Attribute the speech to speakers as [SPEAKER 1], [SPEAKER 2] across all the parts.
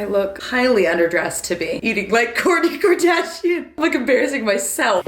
[SPEAKER 1] I look highly underdressed to be eating like Kourtney Kardashian. I'm like embarrassing myself.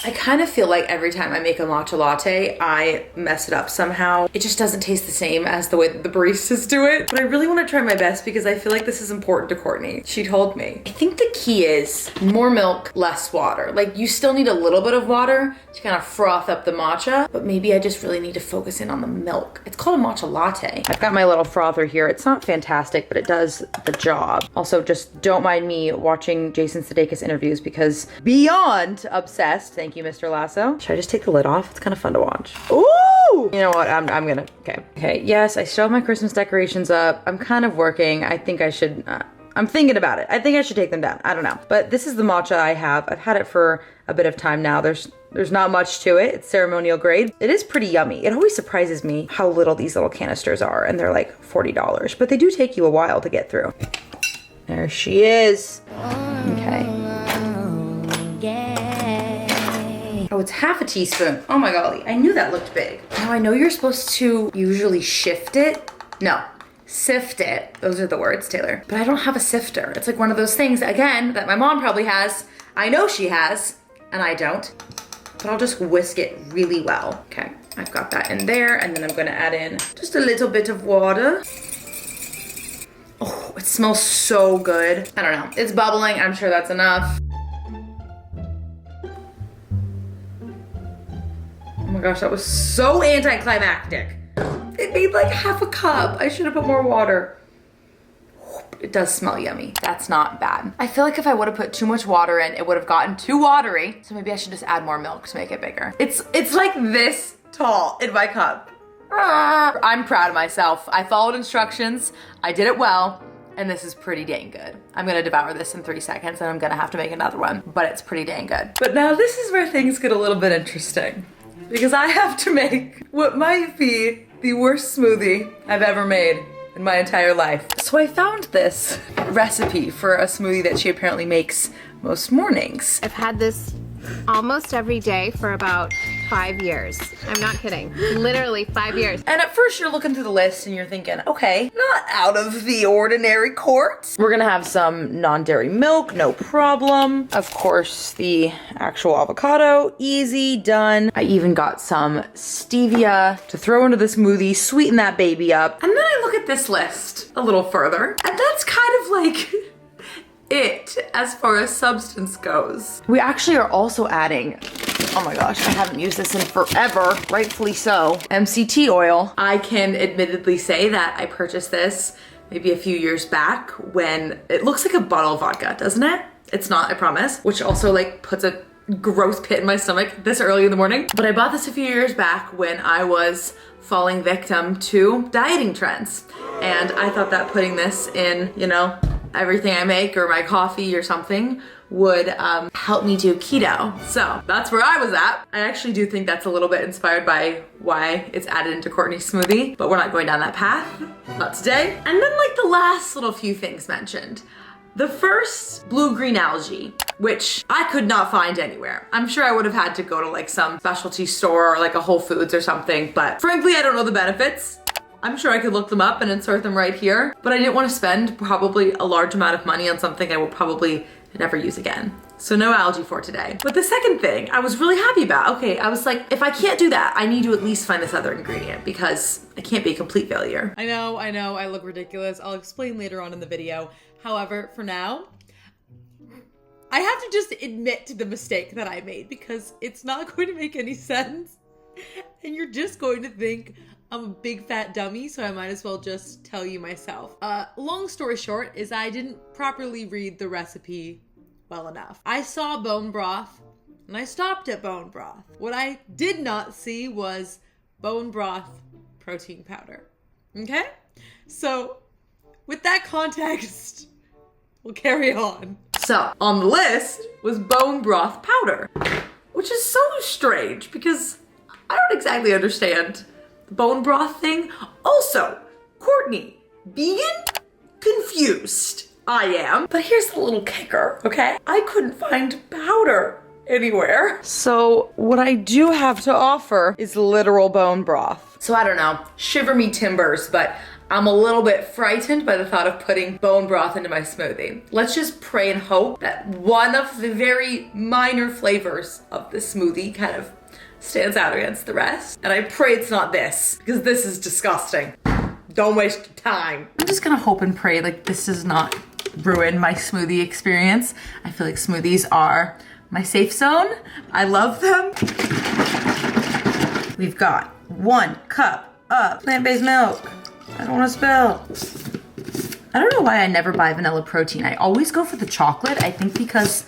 [SPEAKER 1] I kind of feel like every time I make a matcha latte, I mess it up somehow. It just doesn't taste the same as the way that the baristas do it. But I really want to try my best because I feel like this is important to Kourtney. She told me. I think the key is more milk, less water. Like you still need a little bit of water to kind of froth up the matcha, but maybe I just really need to focus in on the milk. It's called a matcha latte. I've got my little frother here. It's not fantastic, but it does the job. Also, just don't mind me watching Jason Sudeikis interviews because beyond obsessed, thank you, Mr. Lasso. Should I just take the lid off? It's kind of fun to watch. Ooh! You know what? I'm gonna, okay. Yes, I still have my Christmas decorations up. I'm kind of working. I think I should, I'm thinking about it. I think I should take them down. I don't know. But this is the matcha I have. I've had it for a bit of time now. There's not much to it. It's ceremonial grade. It is pretty yummy. It always surprises me how little these little canisters are, and they're like $40, but they do take you a while to get through. There she is. Okay. Oh, it's half a teaspoon. Oh my golly, I knew that looked big. Now I know you're supposed to usually shift it. No, sift it. Those are the words, Taylor. But I don't have a sifter. It's like one of those things, again, that my mom probably has. I know she has, and I don't. But I'll just whisk it really well. Okay, I've got that in there, and then I'm gonna add in just a little bit of water. Oh, it smells so good. I don't know, it's bubbling. I'm sure that's enough. Oh my gosh, that was so anticlimactic. It made like half a cup. I should have put more water. It does smell yummy. That's not bad. I feel like if I would have put too much water in, it would have gotten too watery. So maybe I should just add more milk to make it bigger. It's like this tall in my cup. I'm proud of myself. I followed instructions. I did it well. And this is pretty dang good. I'm gonna devour this in 3 seconds and I'm gonna have to make another one, but it's pretty dang good. But now this is where things get a little bit interesting because I have to make what might be the worst smoothie I've ever made in my entire life. So I found this recipe for a smoothie that she apparently makes most mornings.
[SPEAKER 2] I've had this almost every day for about 5 years. I'm not kidding. Literally 5 years.
[SPEAKER 1] And at first you're looking through the list and you're thinking, okay, not out of the ordinary court. We're gonna have some non-dairy milk, no problem. Of course, the actual avocado, easy, done. I even got some stevia to throw into the smoothie, sweeten that baby up. And then I look at this list a little further, and that's kind of like it as far as substance goes. We actually are also adding, oh my gosh, I haven't used this in forever, rightfully so, MCT oil. I can admittedly say that I purchased this maybe a few years back when it looks like a bottle of vodka, doesn't it? It's not, I promise, which also like puts a gross pit in my stomach this early in the morning. But I bought this a few years back when I was falling victim to dieting trends. And I thought that putting this in, you know, everything I make or my coffee or something would help me do keto. So that's where I was at. I actually do think that's a little bit inspired by why it's added into Kourtney's smoothie, but we're not going down that path, not today. And then like the last little few things mentioned. The first, blue-green algae, which I could not find anywhere. I'm sure I would have had to go to like some specialty store or like a Whole Foods or something, but frankly, I don't know the benefits. I'm sure I could look them up and insert them right here, but I didn't want to spend probably a large amount of money on something I will probably never use again. So no algae for today. But the second thing I was really happy about, okay, I was like, if I can't do that, I need to at least find this other ingredient because I can't be a complete failure. I know, I look ridiculous. I'll explain later on in the video. However, for now, I have to just admit to the mistake that I made because it's not going to make any sense. And you're just going to think I'm a big fat dummy, so I might as well just tell you myself. Long story short is I didn't properly read the recipe well enough. I saw bone broth and I stopped at bone broth. What I did not see was bone broth protein powder. Okay? So with that context, we'll carry on. So on the list was bone broth powder, which is so strange because I don't exactly understand the bone broth thing. Also, Courtney, vegan? Confused. I am. But here's the little kicker, okay? I couldn't find powder anywhere. So what I do have to offer is literal bone broth. So I don't know, shiver me timbers, but I'm a little bit frightened by the thought of putting bone broth into my smoothie. Let's just pray and hope that one of the very minor flavors of the smoothie kind of stands out against the rest. And I pray it's not this, because this is disgusting. Don't waste your time. I'm just gonna hope and pray like this does not ruin my smoothie experience. I feel like smoothies are my safe zone. I love them. We've got 1 cup of plant-based milk. I don't wanna spill. I don't know why I never buy vanilla protein. I always go for the chocolate. I think because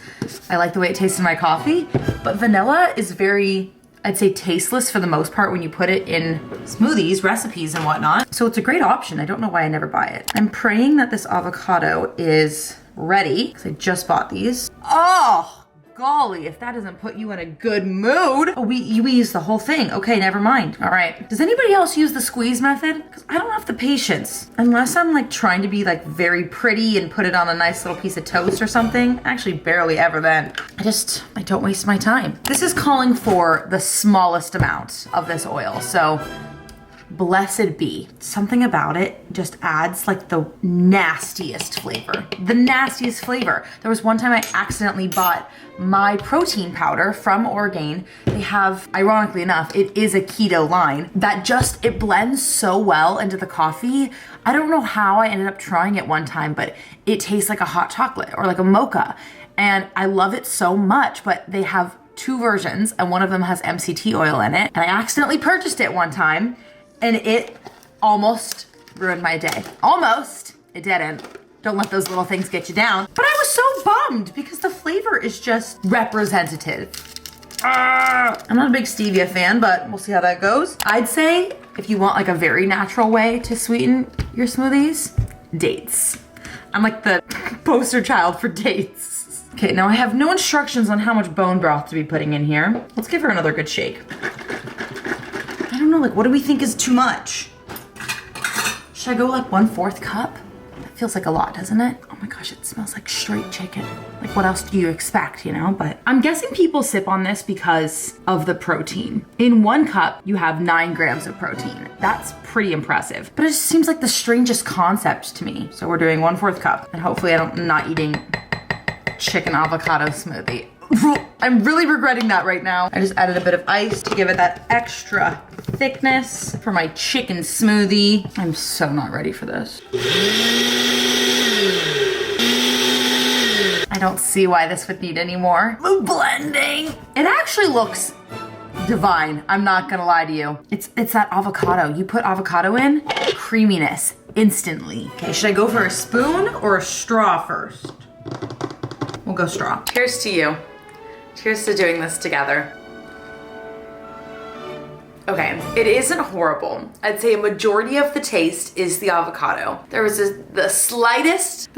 [SPEAKER 1] I like the way it tastes in my coffee, but vanilla is very, I'd say, tasteless for the most part when you put it in smoothies, recipes, and whatnot. So it's a great option. I don't know why I never buy it. I'm praying that this avocado is ready because I just bought these. Oh, golly, if that doesn't put you in a good mood. Oh, we use the whole thing. Okay, never mind. All right. Does anybody else use the squeeze method? Because I don't have the patience. Unless I'm like trying to be like very pretty and put it on a nice little piece of toast or something. Actually, barely ever then. I don't waste my time. This is calling for the smallest amount of this oil. So blessed be. Something about it just adds like the nastiest flavor. The nastiest flavor. There was one time I accidentally bought my protein powder from Orgain. They have, ironically enough, it is a keto line that just, it blends so well into the coffee. I don't know how I ended up trying it one time, but it tastes like a hot chocolate or like a mocha. And I love it so much, but they have 2 versions and one of them has MCT oil in it. And I accidentally purchased it one time and it almost ruined my day. Almost, it didn't. Don't let those little things get you down. But I was so bummed because the flavor is just representative. I'm not a big stevia fan, but we'll see how that goes. I'd say if you want like a very natural way to sweeten your smoothies, dates. I'm like the poster child for dates. Okay, now I have no instructions on how much bone broth to be putting in here. Let's give her another good shake. I don't know, like what do we think is too much? Should I go like 1/4 cup? Feels like a lot, doesn't it? Oh my gosh, it smells like straight chicken. Like what else do you expect, you know? But I'm guessing people sip on this because of the protein. In 1 cup, you have 9 grams of protein. That's pretty impressive. But it just seems like the strangest concept to me. So we're doing 1/4 cup and hopefully I'm not eating chicken avocado smoothie. I'm really regretting that right now. I just added a bit of ice to give it that extra thickness for my chicken smoothie. I'm so not ready for this. I don't see why this would need any more blending. It actually looks divine. I'm not gonna lie to you. It's that avocado. You put avocado in, creaminess instantly. Okay, should I go for a spoon or a straw first? We'll go straw. Cheers to you. Cheers to doing this together. Okay, it isn't horrible. I'd say a majority of the taste is the avocado. There was the slightest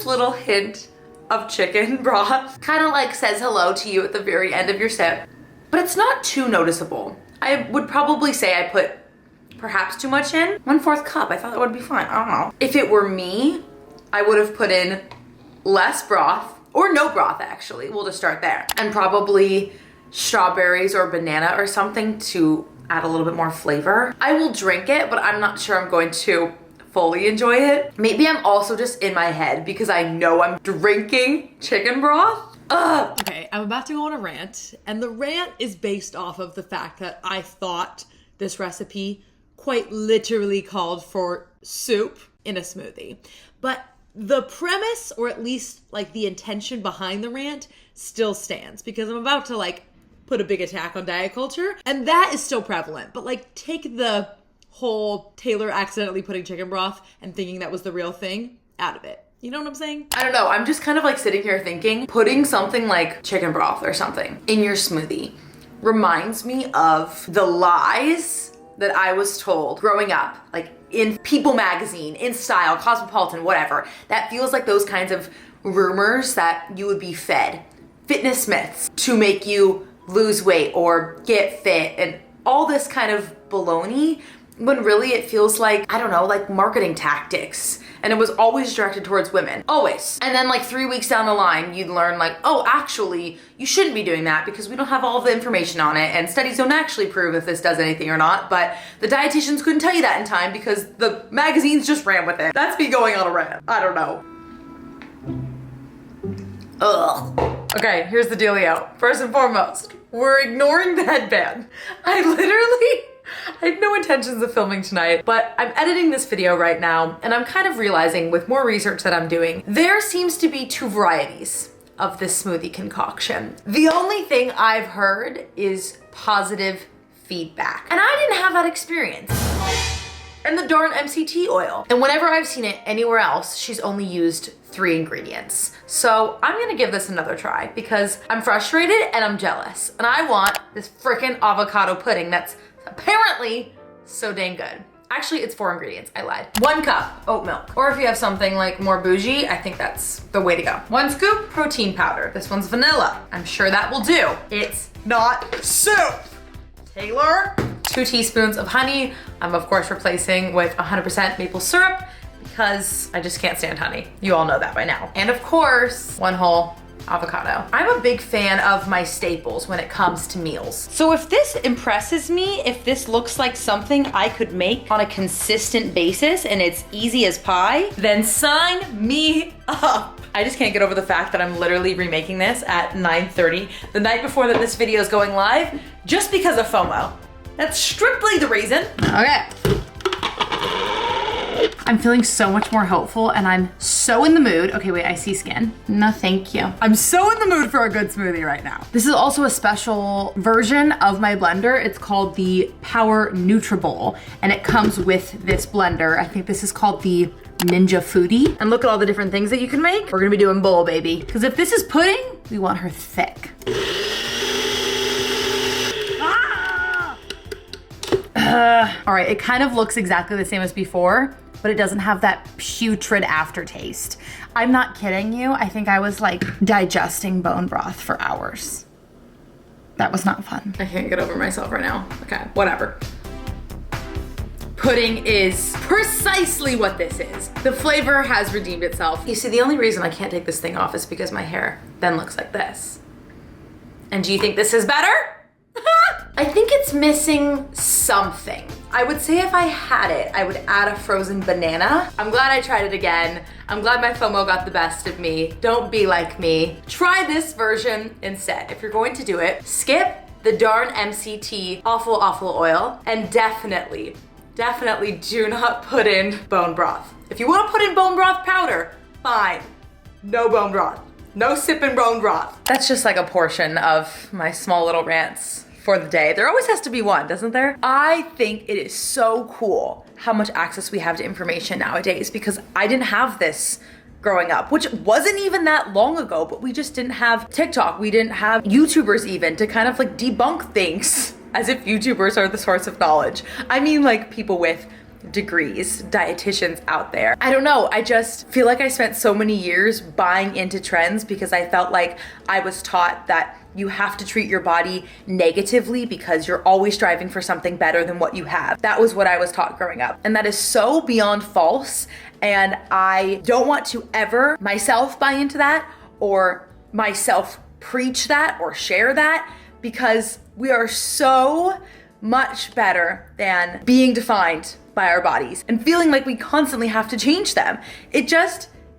[SPEAKER 1] little hint of chicken broth. Kind of like says hello to you at the very end of your sip, but it's not too noticeable. I would probably say I put perhaps too much in. 1/4 cup, I thought that would be fine, I don't know. If it were me, I would have put in less broth, or no broth actually, we'll just start there. And probably strawberries or banana or something to add a little bit more flavor. I will drink it, but I'm not sure I'm going to fully enjoy it. Maybe I'm also just in my head because I know I'm drinking chicken broth. Ugh.
[SPEAKER 3] Okay, I'm about to go on a rant, and the rant is based off of the fact that I thought this recipe quite literally called for soup in a smoothie. But the premise, or at least like the intention behind the rant, still stands because I'm about to like put a big attack on diet culture, and that is still prevalent. But like take the whole Taylor accidentally putting chicken broth and thinking that was the real thing out of it. You know what I'm saying?
[SPEAKER 1] I don't know, I'm just kind of like sitting here thinking, putting something like chicken broth or something in your smoothie reminds me of the lies that I was told growing up, like in People magazine, in Style, Cosmopolitan, whatever. That feels like those kinds of rumors that you would be fed fitness myths to make you lose weight or get fit and all this kind of baloney, when really it feels like, I don't know, like marketing tactics. And it was always directed towards women, always. And then like 3 weeks down the line, you'd learn like, oh, actually, you shouldn't be doing that because we don't have all of the information on it and studies don't actually prove if this does anything or not, but the dietitians couldn't tell you that in time because the magazines just ran with it. That's me going on a rant. I don't know. Ugh. Okay, here's the dealio. First and foremost, we're ignoring the headband. I had no intentions of filming tonight, but I'm editing this video right now and I'm kind of realizing with more research that I'm doing, there seems to be 2 varieties of this smoothie concoction. The only thing I've heard is positive feedback. And I didn't have that experience. And the darn MCT oil. And whenever I've seen it anywhere else, she's only used 3 ingredients. So I'm gonna give this another try because I'm frustrated and I'm jealous. And I want this freaking avocado pudding that's apparently so dang good. Actually, it's 4 ingredients, I lied. 1 cup oat milk. Or if you have something like more bougie, I think that's the way to go. 1 scoop protein powder. This one's vanilla. I'm sure that will do. It's not soup. Taylor. 2 teaspoons of honey. I'm of course replacing with 100% maple syrup because I just can't stand honey. You all know that by now. And of course, 1 whole avocado. I'm a big fan of my staples when it comes to meals. So if this impresses me, if this looks like something I could make on a consistent basis and it's easy as pie, then sign me up. I just can't get over the fact that I'm literally remaking this at 9:30, the night before that this video is going live, just because of FOMO. That's strictly the reason. Okay. I'm feeling so much more hopeful and I'm so in the mood. Okay, wait, I see skin. No, thank you. I'm so in the mood for a good smoothie right now. This is also a special version of my blender. It's called the Power NutriBowl and it comes with this blender. I think this is called the Ninja Foodie. And look at all the different things that you can make. We're gonna be doing bowl, baby. Because if this is pudding, we want her thick. All right, it kind of looks exactly the same as before, but it doesn't have that putrid aftertaste. I'm not kidding you. I think I was like digesting bone broth for hours. That was not fun. I can't get over myself right now. Okay, whatever. Pudding is precisely what this is. The flavor has redeemed itself. You see, the only reason I can't take this thing off is because my hair then looks like this. And do you think this is better? I think it's missing something. I would say if I had it, I would add a frozen banana. I'm glad I tried it again. I'm glad my FOMO got the best of me. Don't be like me. Try this version instead. If you're going to do it, skip the darn MCT awful oil and definitely do not put in bone broth. If you want to put in bone broth powder, fine. No bone broth. No sipping bone broth. That's just like a portion of my small little rants for the day. There always has to be one, doesn't there? I think it is so cool how much access we have to information nowadays because I didn't have this growing up, which wasn't even that long ago, but we just didn't have TikTok. We didn't have YouTubers even to kind of like debunk things as if YouTubers are the source of knowledge. I mean like people with degrees, dietitians out there. I don't know, I just feel like I spent so many years buying into trends because I felt like I was taught that you have to treat your body negatively because you're always striving for something better than what you have. That was what I was taught growing up. And that is so beyond false. And I don't want to ever myself buy into that or myself preach that or share that because we are so much better than being defined by our bodies and feeling like we constantly have to change them.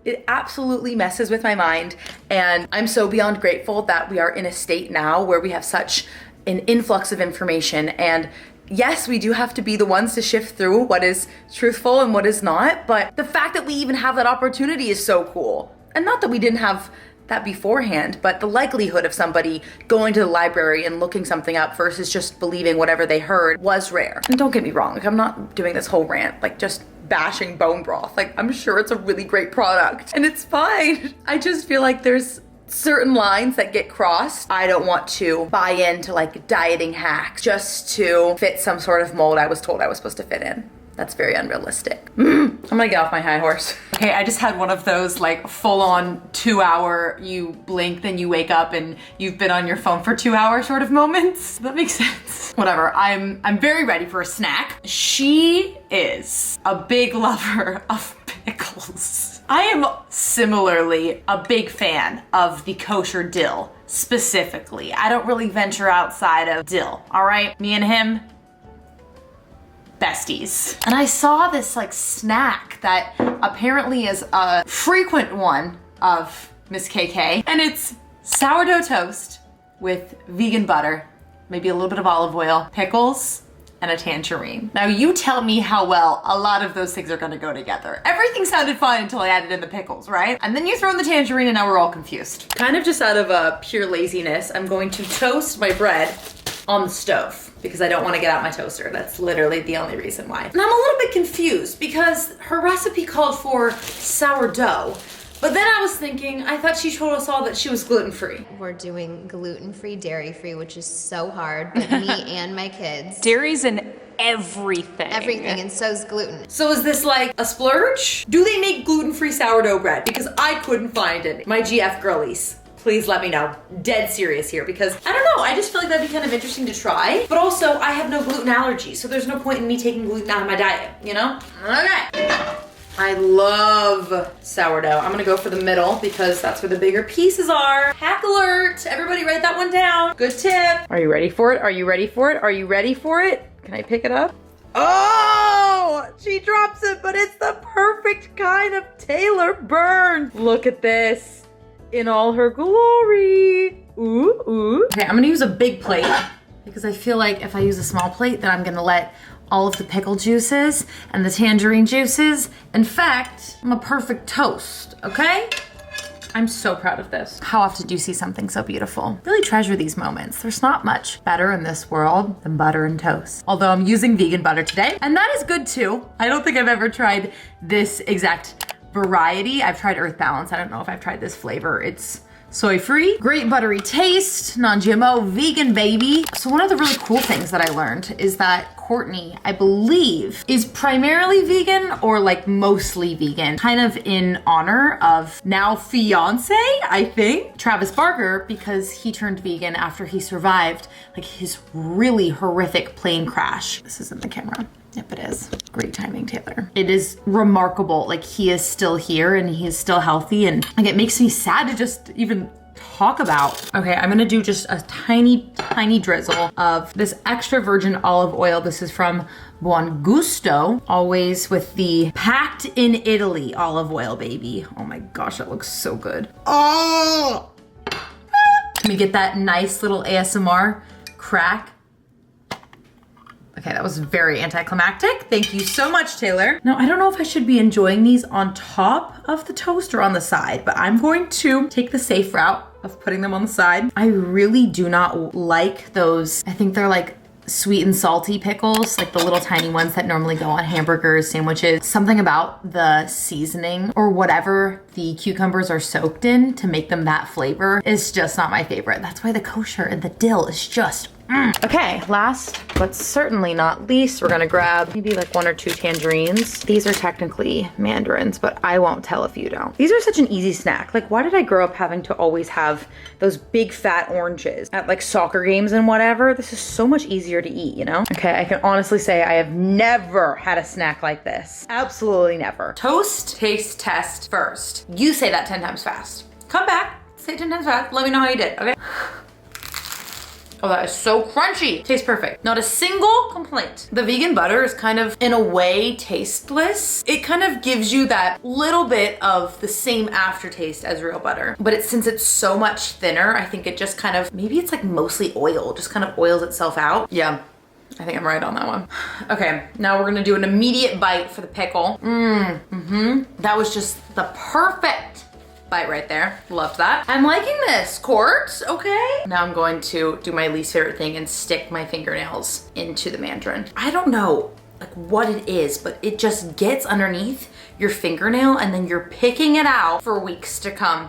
[SPEAKER 1] It absolutely messes with my mind. And I'm so beyond grateful that we are in a state now where we have such an influx of information. And yes, we do have to be the ones to shift through what is truthful and what is not. But the fact that we even have that opportunity is so cool. And not that we didn't have that beforehand, but the likelihood of somebody going to the library and looking something up versus just believing whatever they heard was rare. And don't get me wrong, like I'm not doing this whole rant, like just bashing bone broth. Like I'm sure it's a really great product and it's fine. I just feel like there's certain lines that get crossed. I don't want to buy into like dieting hacks just to fit some sort of mold I was told I was supposed to fit in. That's very unrealistic. I'm gonna get off my high horse. Okay, I just had one of those like full-on 2-hour, you blink, then you wake up and you've been on your phone for 2 hours sort of moments. That makes sense. Whatever, I'm very ready for a snack. She is a big lover of pickles. I am similarly a big fan of the kosher dill, specifically. I don't really venture outside of dill, all right? Me and him, besties. And I saw this like snack that apparently is a frequent one of Miss KK, and it's sourdough toast with vegan butter, maybe a little bit of olive oil, pickles, and a tangerine. Now you tell me how well a lot of those things are gonna go together. Everything sounded fine until I added in the pickles, right? And then you throw in the tangerine and now we're all confused. Kind of just out of pure laziness, I'm going to toast my bread on the stove because I don't want to get out my toaster. That's literally the only reason why. And I'm a little bit confused because her recipe called for sourdough. But then I was thinking, I thought she told us all that she was gluten-free.
[SPEAKER 2] We're doing gluten-free, dairy-free, which is so hard, but me and my kids.
[SPEAKER 4] Dairy's in everything.
[SPEAKER 2] Everything, and so's gluten.
[SPEAKER 1] So is this like a splurge? Do they make gluten-free sourdough bread? Because I couldn't find any. My GF girlies, please let me know. Dead serious here, because I don't know, I just feel like that'd be kind of interesting to try. But also, I have no gluten allergy, so there's no point in me taking gluten out of my diet, you know? Okay. I love sourdough. I'm gonna go for the middle because that's where the bigger pieces are. Hack alert! Everybody write that one down. Good tip. Are you ready for it? Are you ready for it? Are you ready for it? Can I pick it up? Oh! She drops it, but it's the perfect kind of Taylor burn. Look at this in all her glory. Ooh, ooh. Okay, I'm gonna use a big plate because I feel like if I use a small plate, then I'm gonna let all of the pickle juices and the tangerine juices. In fact, I'm a perfect toast, okay? I'm so proud of this. How often do you see something so beautiful? Really treasure these moments. There's not much better in this world than butter and toast. Although I'm using vegan butter today, and that is good too. I don't think I've ever tried this exact variety. I've tried Earth Balance. I don't know if I've tried this flavor. It's soy-free, great buttery taste, non-GMO, vegan baby. So one of the really cool things that I learned is that Kourtney, I believe, is primarily vegan or like mostly vegan, kind of in honor of now fiance, I think, Travis Barker, because he turned vegan after he survived like his really horrific plane crash. This isn't the camera. Yep, it is. Great timing, Taylor. It is remarkable. Like, he is still here and he is still healthy, and like it makes me sad to just even talk about. Okay, I'm gonna do just a tiny, tiny drizzle of this extra virgin olive oil. This is from Buon Gusto, always with the packed in Italy olive oil, baby. Oh my gosh, that looks so good. Oh! Let me get that nice little ASMR crack. Okay, that was very anticlimactic. Thank you so much, Taylor. Now, I don't know if I should be enjoying these on top of the toast or on the side, but I'm going to take the safe route of putting them on the side. I really do not like those, I think they're like sweet and salty pickles, like the little tiny ones that normally go on hamburgers, sandwiches. Something about the seasoning or whatever the cucumbers are soaked in to make them that flavor is just not my favorite. That's why the kosher and the dill is just Okay, last but certainly not least, we're gonna grab maybe like 1 or 2 tangerines. These are technically mandarins, but I won't tell if you don't. These are such an easy snack. Like, why did I grow up having to always have those big fat oranges at like soccer games and whatever? This is so much easier to eat, you know? Okay, I can honestly say I have never had a snack like this. Absolutely never. Toast taste test first. You say that 10 times fast. Come back, say it 10 times fast. Let me know how you did, okay? Oh, that is so crunchy. Tastes perfect. Not a single complaint. The vegan butter is kind of, in a way, tasteless. It kind of gives you that little bit of the same aftertaste as real butter. But since it's so much thinner, I think it just kind of, maybe it's like mostly oil, just kind of oils itself out. Yeah, I think I'm right on that one. Okay, now we're gonna do an immediate bite for the pickle. That was just the perfect bite right there. Loved that. I'm liking this, Court, okay? Now I'm going to do my least favorite thing and stick my fingernails into the mandarin. I don't know like what it is, but it just gets underneath your fingernail and then you're picking it out for weeks to come.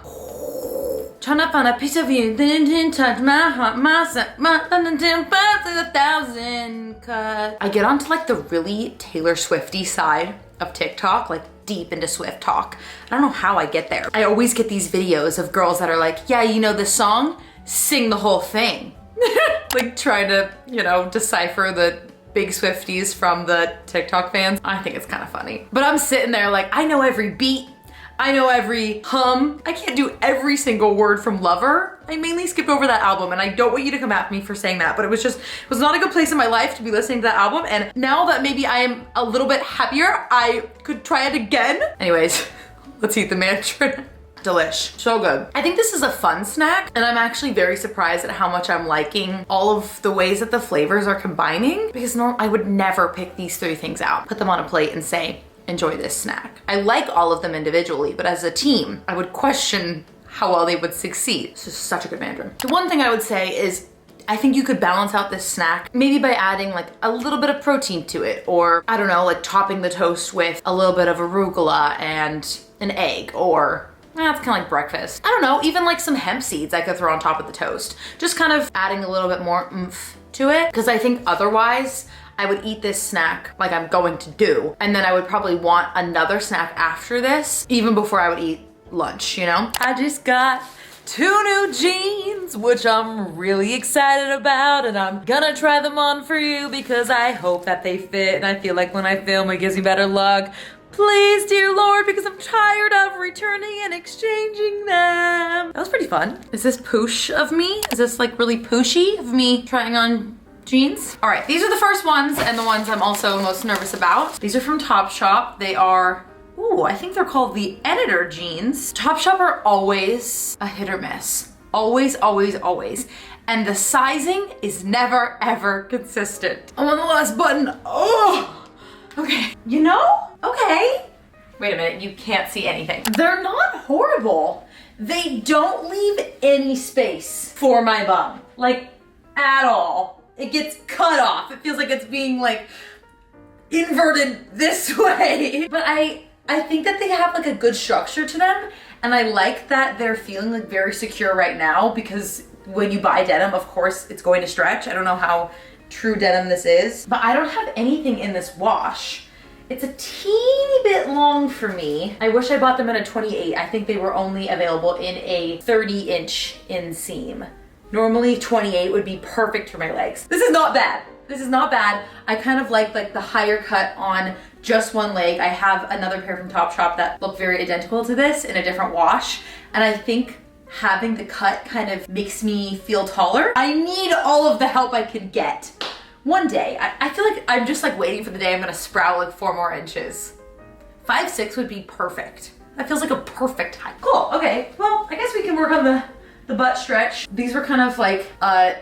[SPEAKER 1] Trying to find a piece of you, didn't touch my heart, my 1,000 cut. I get onto like the really Taylor Swifty side of TikTok, like deep into Swift talk. I don't know how I get there. I always get these videos of girls that are like, yeah, you know this song? Sing the whole thing. Like trying to, you know, decipher the big Swifties from the TikTok fans. I think it's kind of funny. But I'm sitting there like, I know every beat. I know every hum. I can't do every single word from Lover. I mainly skipped over that album, and I don't want you to come at me for saying that, but it was not a good place in my life to be listening to that album. And now that maybe I am a little bit happier, I could try it again. Anyways, let's eat the mandarin. Delish, so good. I think this is a fun snack, and I'm actually very surprised at how much I'm liking all of the ways that the flavors are combining, because I would never pick these 3 things out, put them on a plate and say, enjoy this snack. I like all of them individually, but as a team, I would question how well they would succeed. This is such a good mandarin. The one thing I would say is, I think you could balance out this snack maybe by adding like a little bit of protein to it, or I don't know, like topping the toast with a little bit of arugula and an egg, or that's kind of like breakfast. I don't know, even like some hemp seeds I could throw on top of the toast. Just kind of adding a little bit more oomph to it, because I think otherwise I would eat this snack like I'm going to do, and then I would probably want another snack after this, even before I would eat lunch, you know? I just got 2 new jeans, which I'm really excited about, and I'm gonna try them on for you because I hope that they fit, and I feel like when I film it gives me better luck. Please, dear Lord, because I'm tired of returning and exchanging them. That was pretty fun. Is this poosh of me? Is this like really pooshy of me trying on jeans? All right, these are the first ones and the ones I'm also most nervous about. These are from Topshop. They are, ooh, I think they're called the Editor jeans. Topshop are always a hit or miss. Always, always, always. And the sizing is never, ever consistent. I'm on the last button. Oh, okay. You know, okay. Wait a minute, you can't see anything. They're not horrible. They don't leave any space for my bum, like at all. It gets cut off. It feels like it's being like inverted this way. But I think that they have like a good structure to them, and I like that they're feeling like very secure right now, because when you buy denim, of course, it's going to stretch. I don't know how true denim this is, but I don't have anything in this wash. It's a teeny bit long for me. I wish I bought them in a 28. I think they were only available in a 30-inch inseam. Normally 28 would be perfect for my legs. This is not bad. This is not bad. I kind of like the higher cut on just one leg. I have another pair from Topshop that look very identical to this in a different wash. And I think having the cut kind of makes me feel taller. I need all of the help I can get. One day, I feel like I'm just like waiting for the day I'm gonna sprout like 4 more inches. 5'6" would be perfect. That feels like a perfect height. Cool, okay. Well, I guess we can work on the butt stretch. These were kind of like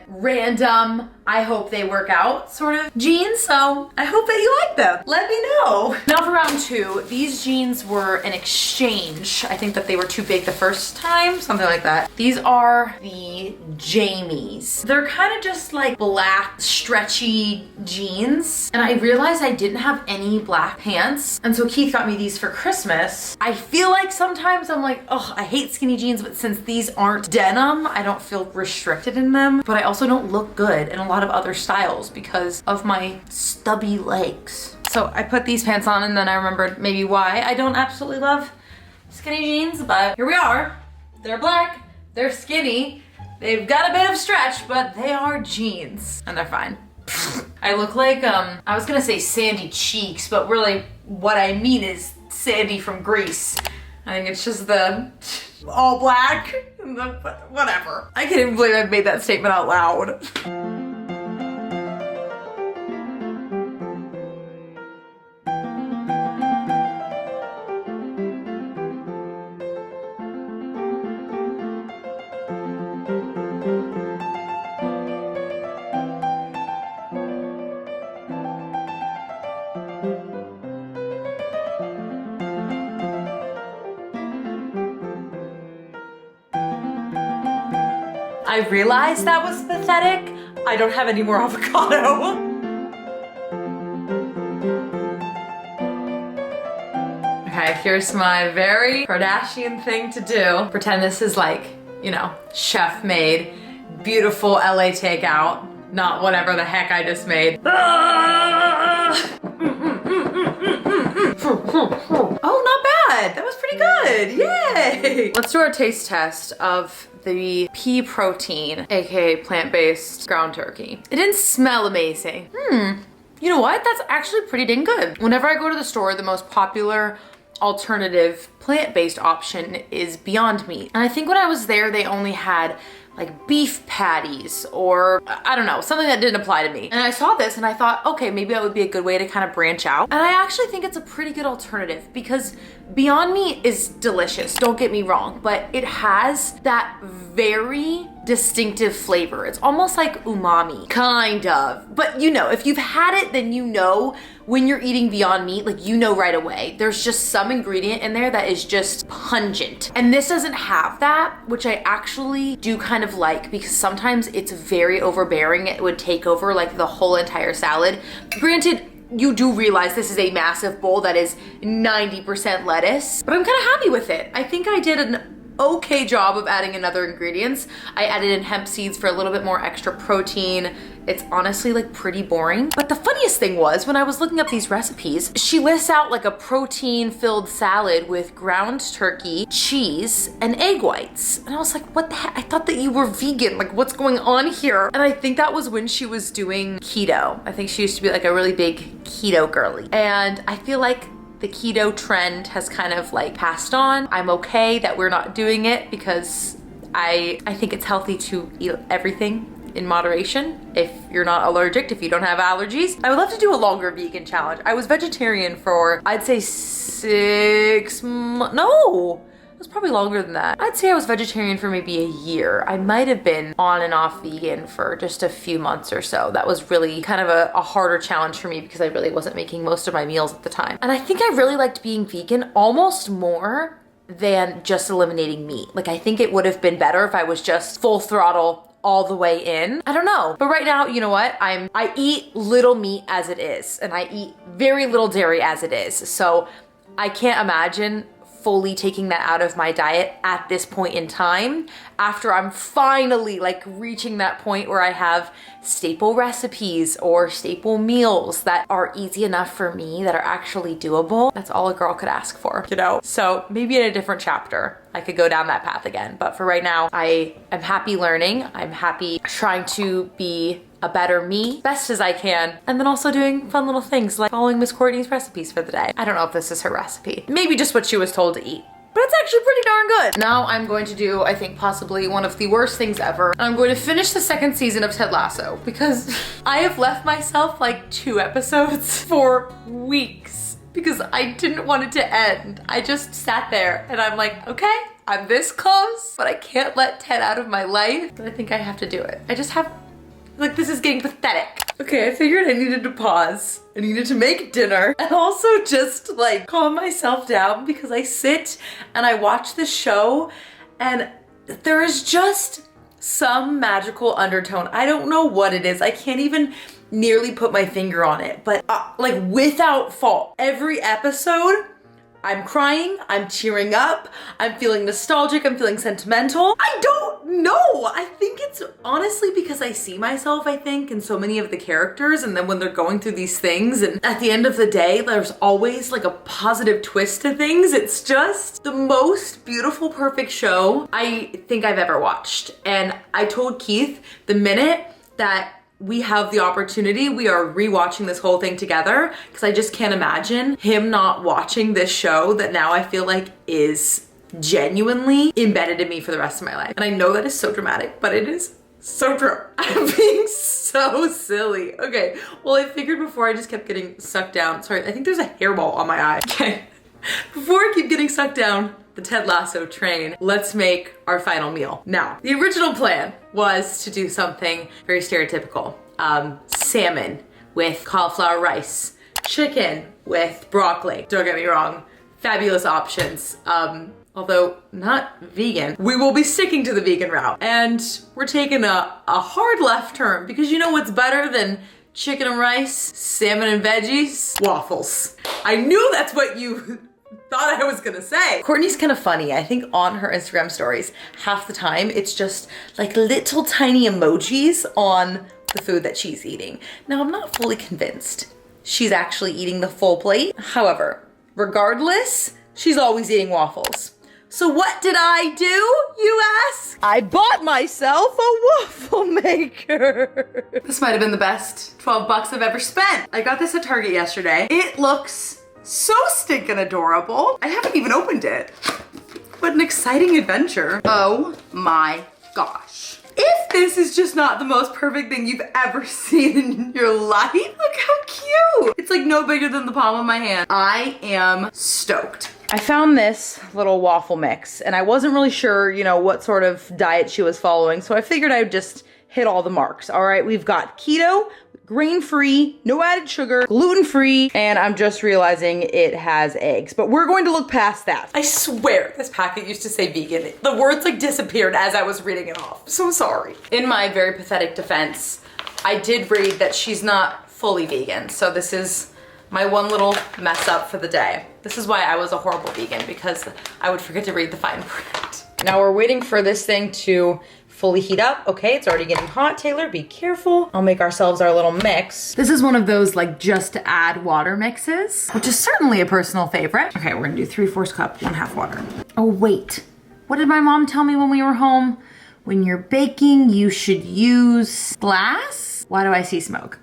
[SPEAKER 1] random, I hope they work out sort of jeans, so I hope that you like them. Let me know. Now for round 2, these jeans were an exchange. I think that they were too big the first time, something like that. These are the Jamies. They're kind of just like black, stretchy jeans. And I realized I didn't have any black pants. And so Keith got me these for Christmas. I feel like sometimes I'm like, oh, I hate skinny jeans, but since these aren't denim, I don't feel restricted in them. But I also don't look good in a lot of other styles because of my stubby legs. So I put these pants on, and then I remembered maybe why I don't absolutely love skinny jeans, but here we are. They're black, they're skinny, they've got a bit of stretch, but they are jeans, and they're fine. I look like, I was gonna say Sandy Cheeks, but really what I mean is Sandy from Grease. I think it's just the all black, and the, whatever. I can't even believe I made that statement out loud. I realized that was pathetic. I don't have any more avocado. Okay, here's my very Kardashian thing to do. Pretend this is like you know, chef made, beautiful LA takeout, not whatever the heck I just made. Oh, not bad. That was pretty good. Yay. Let's do our taste test of the pea protein, aka plant-based ground turkey. It didn't smell amazing. You know what? That's actually pretty dang good. Whenever I go to the store, the most popular alternative plant-based option is Beyond Meat. And I think when I was there, they only had like beef patties or I don't know, something that didn't apply to me. And I saw this and I thought, okay, maybe that would be a good way to kind of branch out. And I actually think it's a pretty good alternative because Beyond Meat is delicious, don't get me wrong, but it has that very distinctive flavor. It's almost like umami, kind of. But you know, if you've had it, then you know when you're eating Beyond Meat, like you know right away. There's just some ingredient in there that is just pungent. And this doesn't have that, which I actually do kind of like because sometimes it's very overbearing. It would take over like the whole entire salad. Granted, you do realize this is a massive bowl that is 90% lettuce, but I'm kind of happy with it. I think I did an okay job of adding in other ingredients. I added in hemp seeds for a little bit more extra protein. It's honestly like pretty boring. But the funniest thing was when I was looking up these recipes, she lists out like a protein filled salad with ground turkey, cheese, and egg whites. And I was like, what the heck? I thought that you were vegan. Like what's going on here? And I think that was when she was doing keto. I think she used to be like a really big keto girly. And I feel like the keto trend has kind of like passed on. I'm okay that we're not doing it because I think it's healthy to eat everything in moderation if you're not allergic, if you don't have allergies. I would love to do a longer vegan challenge. I was vegetarian for, I'd say 6 months, no, it was probably longer than that. I'd say I was vegetarian for maybe a year. I might have been on and off vegan for just a few months or so. That was really kind of a harder challenge for me because I really wasn't making most of my meals at the time. And I think I really liked being vegan almost more than just eliminating meat. Like I think it would have been better if I was just full throttle all the way in. I don't know. But right now, you know what? I eat little meat as it is, and I eat very little dairy as it is. So I can't imagine fully taking that out of my diet at this point in time after I'm finally like reaching that point where I have staple recipes or staple meals that are easy enough for me, that are actually doable. That's all a girl could ask for, you know? So maybe in a different chapter, I could go down that path again. But for right now, I am happy learning. I'm happy trying to be a better me, best as I can, and then also doing fun little things like following Miss Courtney's recipes for the day. I don't know if this is her recipe. Maybe just what she was told to eat. But it's actually pretty darn good. Now I'm going to do, I think, possibly one of the worst things ever. I'm going to finish the 2nd season of Ted Lasso because I have left myself like 2 episodes for weeks because I didn't want it to end. I just sat there and I'm like, okay, I'm this close, but I can't let Ted out of my life. But I think I have to do it. I just have, like, this is getting pathetic. Okay, I figured I needed to pause. I needed to make dinner and also just like calm myself down because I sit and I watch this show and there is just some magical undertone. I don't know what it is. I can't even nearly put my finger on it, but like without fault, every episode, I'm crying, I'm tearing up, I'm feeling nostalgic, I'm feeling sentimental. I don't know. I think it's honestly because I see myself, I think, in so many of the characters, and then when they're going through these things, and at the end of the day, there's always like a positive twist to things. It's just the most beautiful, perfect show I think I've ever watched. And I told Keith the minute that we have the opportunity, we are rewatching this whole thing together because I just can't imagine him not watching this show that now I feel like is genuinely embedded in me for the rest of my life. And I know that is so dramatic, but it is so true. I'm being so silly. Okay, well I figured before I just kept getting sucked down. Sorry, I think there's a hairball on my eye. Okay, before I keep getting sucked down the Ted Lasso train, let's make our final meal. Now, the original plan was to do something very stereotypical. Salmon with cauliflower rice, chicken with broccoli. Don't get me wrong, fabulous options. Although not vegan. We will be sticking to the vegan route. And we're taking a hard left turn because you know what's better than chicken and rice, salmon and veggies? Waffles. I knew that's what you thought I was gonna say. Courtney's kind of funny. I think on her Instagram stories, half the time it's just like little tiny emojis on the food that she's eating. Now, I'm not fully convinced she's actually eating the full plate. However, regardless, she's always eating waffles. So what did I do, you ask? I bought myself a waffle maker. This might have been the best 12 bucks I've ever spent. I got this at Target yesterday. It looks so stinking adorable. I haven't even opened it. What an exciting adventure. Oh my gosh. If this is just not the most perfect thing you've ever seen in your life, look how cute. It's like no bigger than the palm of my hand. I am stoked. I found this little waffle mix and I wasn't really sure, you know, what sort of diet she was following. So I figured I'd just hit all the marks. All right, we've got keto, grain-free, no added sugar, gluten-free, and I'm just realizing it has eggs, but we're going to look past that. I swear this packet used to say vegan. The words like disappeared as I was reading it off. So sorry. In my very pathetic defense, I did read that she's not fully vegan. So this is my one little mess up for the day. This is why I was a horrible vegan, because I would forget to read the fine print. Now we're waiting for this thing to fully heat up. Okay, it's already getting hot, Taylor, be careful. I'll make ourselves our little mix. This is one of those like just to add water mixes, which is certainly a personal favorite. Okay, we're gonna do 3/4 cup, 1/2 water. Oh wait, what did my mom tell me when we were home? When you're baking, you should use glass? Why do I see smoke?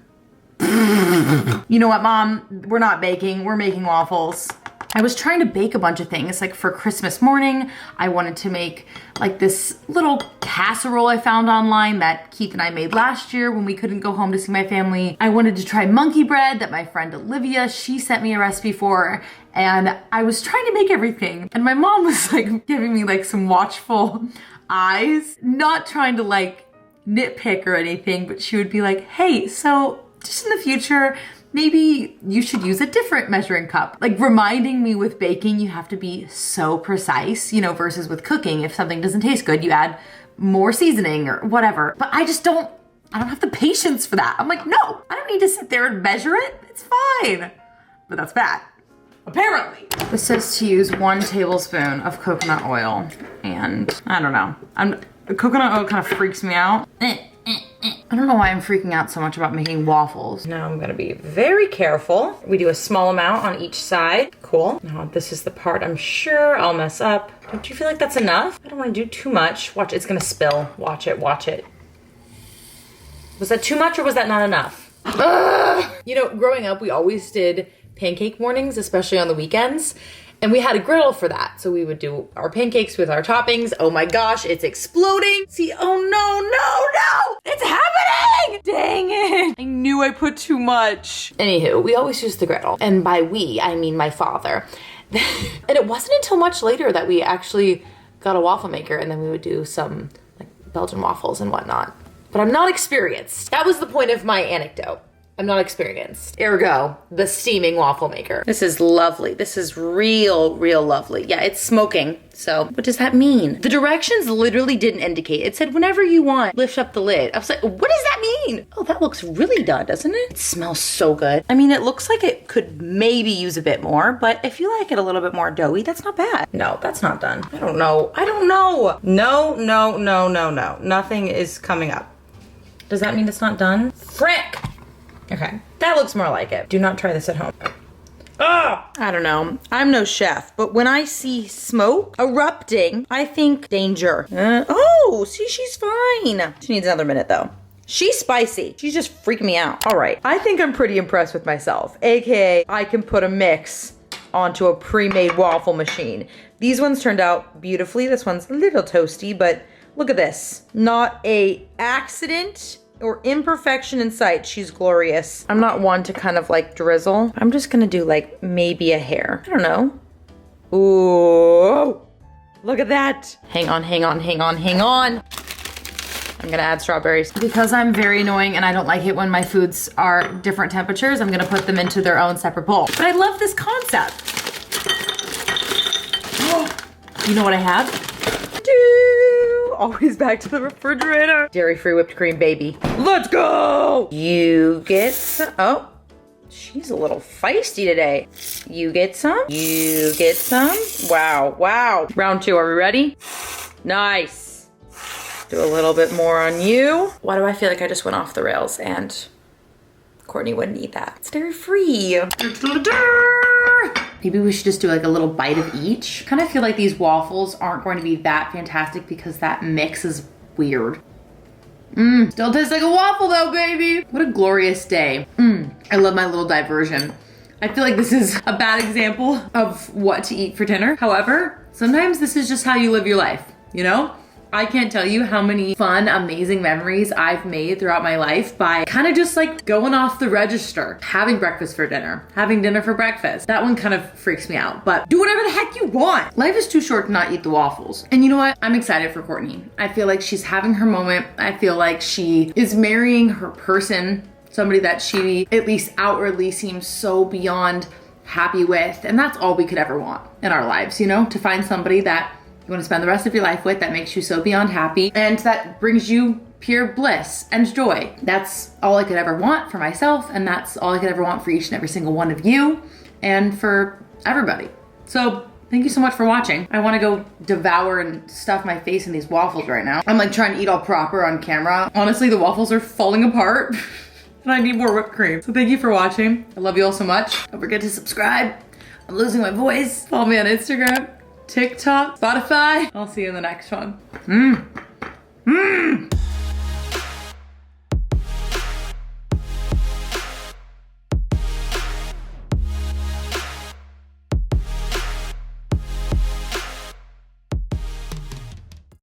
[SPEAKER 1] You know what, Mom? We're not baking, we're making waffles. I was trying to bake a bunch of things, like for Christmas morning, I wanted to make like this little casserole I found online that Keith and I made last year when we couldn't go home to see my family. I wanted to try monkey bread that my friend Olivia, she sent me a recipe for, and I was trying to make everything. And my mom was like giving me like some watchful eyes, not trying to like nitpick or anything, but she would be like, hey, so just in the future, maybe you should use a different measuring cup. Like reminding me with baking, you have to be so precise, you know, versus with cooking. If something doesn't taste good, you add more seasoning or whatever. But I don't have the patience for that. I'm like, no, I don't need to sit there and measure it. It's fine. But that's bad. Apparently. This says to use 1 tablespoon of coconut oil. And I don't know. Coconut oil kind of freaks me out. I don't know why I'm freaking out so much about making waffles. Now I'm gonna be very careful. We do a small amount on each side. Cool. Now this is the part I'm sure I'll mess up. Don't you feel like that's enough? I don't wanna do too much. Watch, it's gonna spill. Watch it, watch it. Was that too much or was that not enough? Ugh! You know, growing up, we always did pancake mornings, especially on the weekends. And we had a griddle for that. So we would do our pancakes with our toppings. Oh my gosh, it's exploding. See, oh no, it's happening. Dang it. I knew I put too much. Anywho, we always use the griddle. And by we, I mean my father. And it wasn't until much later that we actually got a waffle maker and then we would do some like Belgian waffles and whatnot. But I'm not experienced. That was the point of my anecdote. I'm not experienced. Ergo, the steaming waffle maker. This is lovely. This is real lovely. Yeah, it's smoking. So what does that mean? The directions literally didn't indicate. It said whenever you want, lift up the lid. I was like, what does that mean? Oh, that looks really done, doesn't it? It smells so good. I mean, it looks like it could maybe use a bit more, but if you like it a little bit more doughy, that's not bad. No, that's not done. I don't know. No. Nothing is coming up. Does that mean it's not done? Frick! Okay, that looks more like it. Do not try this at home. Ah! I don't know. I'm no chef, but when I see smoke erupting, I think danger. Oh, see, she's fine. She needs another minute though. She's spicy. She's just freaking me out. All right, I think I'm pretty impressed with myself. AKA, I can put a mix onto a pre-made waffle machine. These ones turned out beautifully. This one's a little toasty, but look at this. Not a accident or imperfection in sight. She's glorious. I'm not one to kind of like drizzle. I'm just gonna do like maybe a hair. I don't know. Ooh, look at that. Hang on. I'm gonna add strawberries. Because I'm very annoying and I don't like it when my foods are different temperatures, I'm gonna put them into their own separate bowl. But I love this concept. You know what I have? Always back to the refrigerator. Dairy-free whipped cream, baby. Let's go! You get some, oh, she's a little feisty today. You get some. You get some. Wow, wow. Round 2, are we ready? Nice. Do a little bit more on you. Why do I feel like I just went off the rails and Kourtney wouldn't eat that? It's dairy-free. Maybe we should just do like a little bite of each. Kind of feel like these waffles aren't going to be that fantastic because that mix is weird. Still tastes like a waffle though, baby. What a glorious day. I love my little diversion. I feel like this is a bad example of what to eat for dinner. However, sometimes this is just how you live your life, you know? I can't tell you how many fun, amazing memories I've made throughout my life by kind of just like going off the register, having breakfast for dinner, having dinner for breakfast. That one kind of freaks me out, but do whatever the heck you want. Life is too short to not eat the waffles. And you know what? I'm excited for Kourtney. I feel like she's having her moment. I feel like she is marrying her person, somebody that she at least outwardly seems so beyond happy with. And that's all we could ever want in our lives, you know, to find somebody that you want to spend the rest of your life with, that makes you so beyond happy and that brings you pure bliss and joy. That's all I could ever want for myself, and that's all I could ever want for each and every single one of you and for everybody. So thank you so much for watching. I want to go devour and stuff my face in these waffles right now. I'm like trying to eat all proper on camera. Honestly, the waffles are falling apart and I need more whipped cream. So thank you for watching. I love you all so much. Don't forget to subscribe. I'm losing my voice. Follow me on Instagram, TikTok, Spotify. I'll see you in the next one.